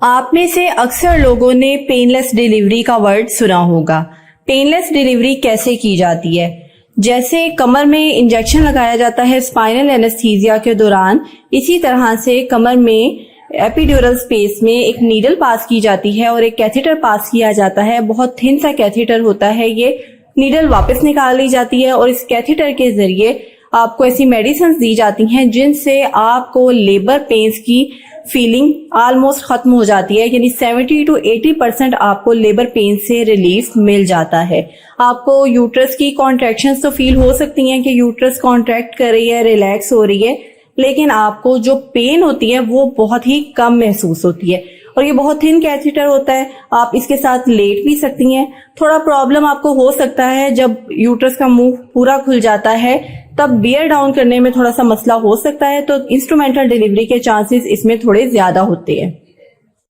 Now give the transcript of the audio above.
आप में से अक्सर लोगों ने पेनलेस डिलीवरी का वर्ड सुना होगा। पेनलेस डिलीवरी कैसे की जाती है? जैसे कमर में इंजेक्शन लगाया जाता है स्पाइनल एनेस्थीसिया के दौरान, इसी तरह से कमर में एपिड्यूरल स्पेस में एक नीडल पास की जाती है और एक कैथेटर पास किया जाता है। बहुत थिन सा कैथेटर होता है। ये नीडल वापस निकाल ली जाती है और इस कैथेटर के जरिए आपको ऐसी मेडिसिन दी जाती हैं जिनसे आपको लेबर पेन्स की फीलिंग ऑलमोस्ट खत्म हो जाती है, यानी 70 to 80% आपको लेबर पेन से रिलीफ मिल जाता है। आपको यूट्रस की कॉन्ट्रैक्शंस तो फील हो सकती हैं कि यूट्रस कॉन्ट्रैक्ट कर रही है, रिलैक्स हो रही है, लेकिन आपको जो पेन होती है वो बहुत ही कम महसूस होती है। और ये बहुत थिन कैथेटर होता है, आप इसके साथ लेट भी सकती हैं। थोड़ा प्रॉब्लम आपको हो सकता है जब यूट्रस का मुंह पूरा खुल जाता है, तब बियर डाउन करने में थोड़ा सा मसला हो सकता है, तो इंस्ट्रूमेंटल डिलीवरी के चांसेस इसमें थोड़े ज्यादा होते हैं।